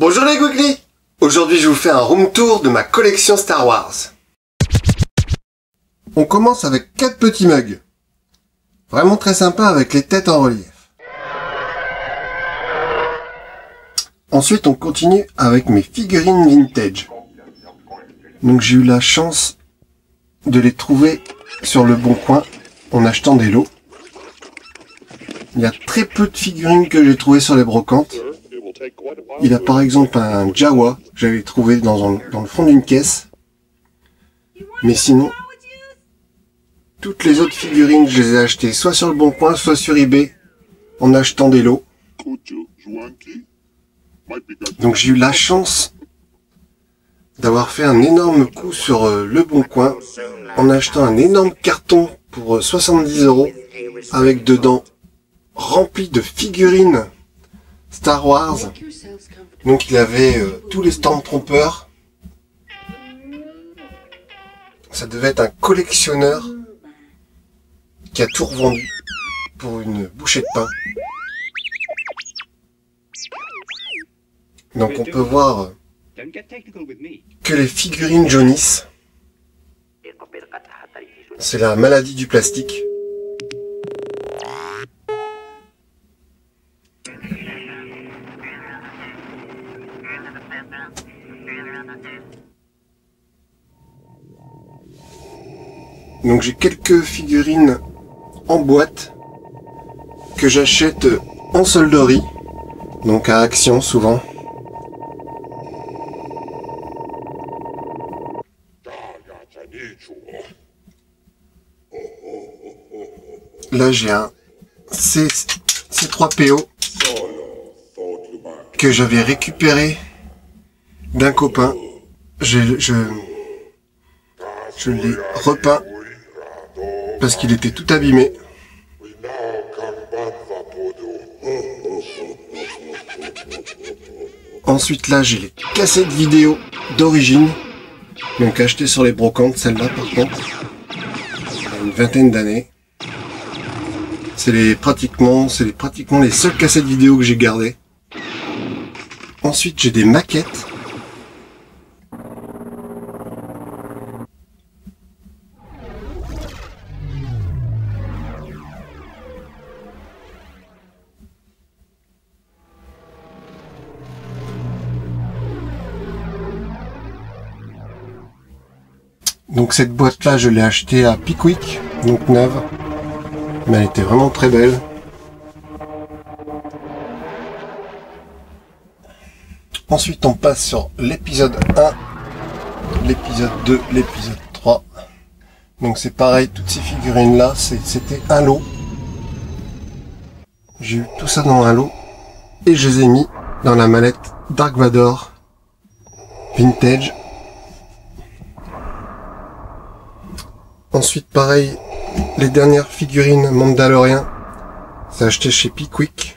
Bonjour les googlis. Aujourd'hui je vous fais un room tour de ma collection Star Wars. On commence avec 4 petits mugs. Vraiment très sympa avec les têtes en relief. Ensuite on continue avec mes figurines vintage. Donc j'ai eu la chance de les trouver sur le bon coin en achetant des lots. Il y a très peu de figurines que j'ai trouvées sur les brocantes. Il a par exemple un Jawa que j'avais trouvé dans le fond d'une caisse. Mais sinon, toutes les autres figurines, je les ai achetées soit sur le bon coin, soit sur eBay, en achetant des lots. Donc j'ai eu la chance d'avoir fait un énorme coup sur le bon coin, en achetant un énorme carton pour 70 € avec dedans rempli de figurines Star Wars. Donc il avait tous les Stormtroopers. Ça devait être un collectionneur qui a tout revendu pour une bouchée de pain. Donc on peut voir que les figurines jaunissent. C'est la maladie du plastique. Donc j'ai quelques figurines en boîte que j'achète en solderie, donc à Action souvent. Là j'ai un C3PO que j'avais récupéré d'un copain. Je l'ai repeint parce qu'il était tout abîmé. Ensuite là j'ai les cassettes vidéo d'origine, donc achetées sur les brocantes, celle-là par contre, il y a une vingtaine d'années. C'est pratiquement les seules cassettes vidéo que j'ai gardées. Ensuite j'ai des maquettes. Donc cette boîte là je l'ai achetée à Pickwick, donc neuve, mais elle était vraiment très belle. Ensuite on passe sur l'épisode 1, l'épisode 2, l'épisode 3. Donc c'est pareil, toutes ces figurines là, c'était un lot. J'ai eu tout ça dans un lot et je les ai mis dans la mallette Dark Vador vintage. Ensuite, pareil, les dernières figurines Mandalorian, c'est acheté chez Pickwick.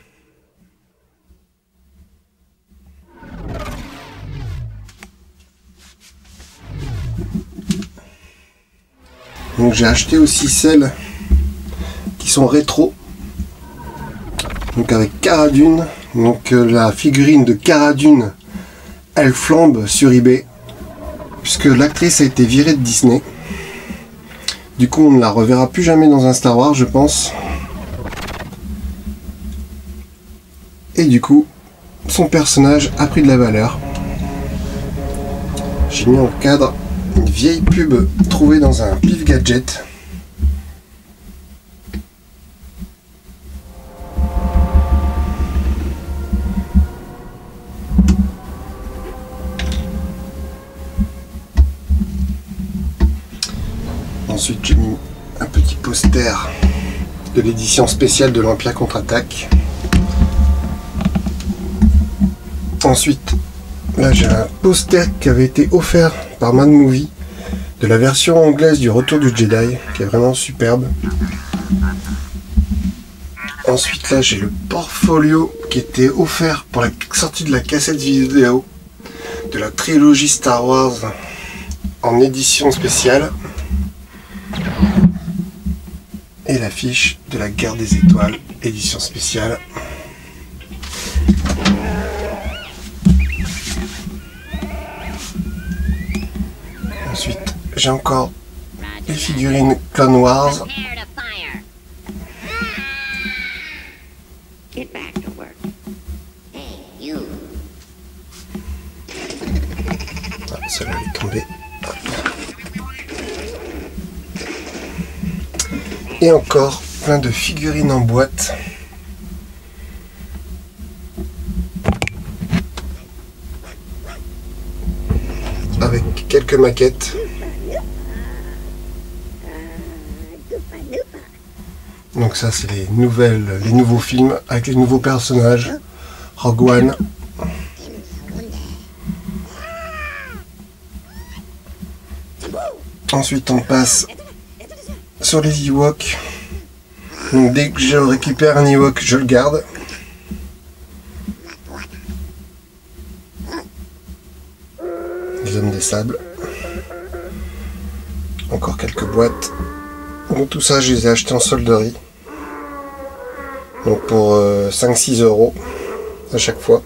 Donc j'ai acheté aussi celles qui sont rétro, donc avec Cara Dune. Donc la figurine de Cara Dune, elle flambe sur eBay, puisque l'actrice a été virée de Disney. Du coup, on ne la reverra plus jamais dans un Star Wars, je pense. Et du coup, son personnage a pris de la valeur. J'ai mis en cadre une vieille pub trouvée dans un pif gadget. Ensuite j'ai mis un petit poster de l'édition spéciale de l'Empire contre-attaque. Ensuite là j'ai un poster qui avait été offert par Mad Movie de la version anglaise du Retour du Jedi, qui est vraiment superbe. Ensuite là j'ai le portfolio qui était offert pour la sortie de la cassette vidéo de la trilogie Star Wars en édition spéciale. Et l'affiche de la Guerre des Étoiles, édition spéciale. j'ai encore les figurines Clone Wars. Ah, celle-là est tombée. Et encore plein de figurines en boîte. Avec quelques maquettes. Donc ça c'est les nouveaux films avec les nouveaux personnages. Rogue One. Ensuite on passe sur les Ewoks. Donc dès que je récupère un Ewok, je le garde. Les hommes des sables. Encore quelques boîtes. Donc tout ça je les ai achetés en solderie. Donc pour 5-6 € à chaque fois.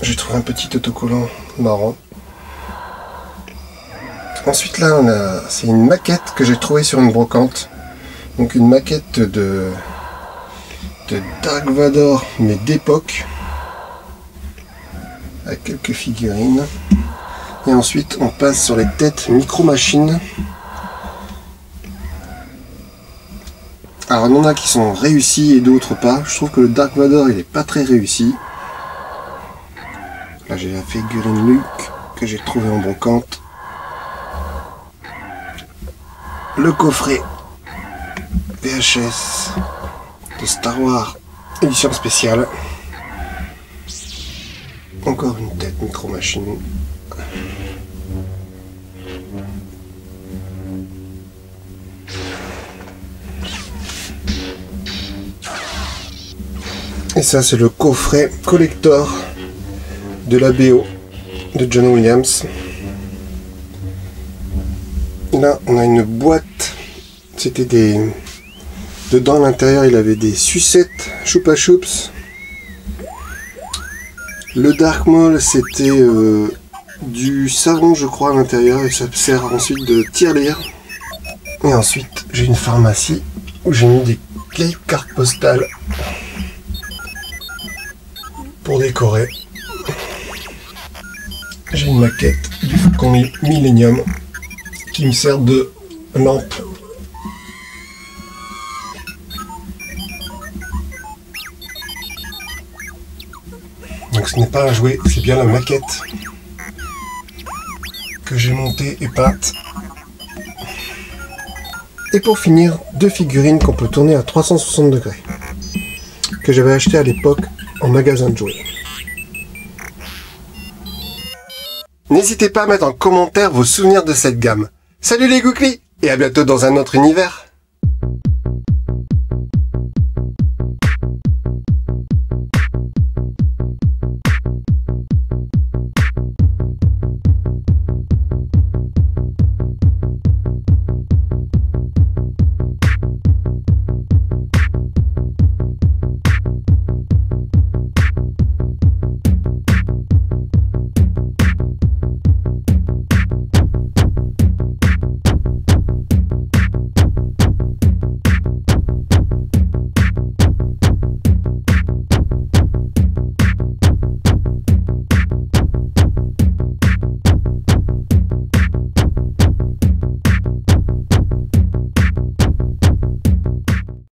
J'ai trouvé un petit autocollant marrant. Ensuite là c'est une maquette que j'ai trouvée sur une brocante. Donc une maquette de Dark Vador mais d'époque. Avec quelques figurines. Et ensuite on passe sur les têtes Micro Machines. Alors il y en a qui sont réussis et d'autres pas. Je trouve que le Dark Vador il est pas très réussi. Là j'ai la figurine Luke que j'ai trouvé en brocante. Le coffret VHS de Star Wars édition spéciale. Encore une tête Micro Machine. Et ça c'est le coffret collector de la BO de John Williams. Là on a une boîte, c'était des... Dedans à l'intérieur il avait des sucettes Choupa Choups. Le Dark Maul c'était du savon je crois à l'intérieur et ça sert ensuite de tirelire. Et ensuite j'ai une pharmacie où j'ai mis des vieilles cartes postales pour décorer. J'ai une maquette du Falcon Millennium qui me sert de lampe. Donc ce n'est pas un jouet, c'est bien la maquette que j'ai montée et peinte. Et pour finir, deux figurines qu'on peut tourner à 360 degrés que j'avais acheté à l'époque en magasin de jouets. N'hésitez pas à mettre en commentaire vos souvenirs de cette gamme. Salut les Gouklis et à bientôt dans un autre univers.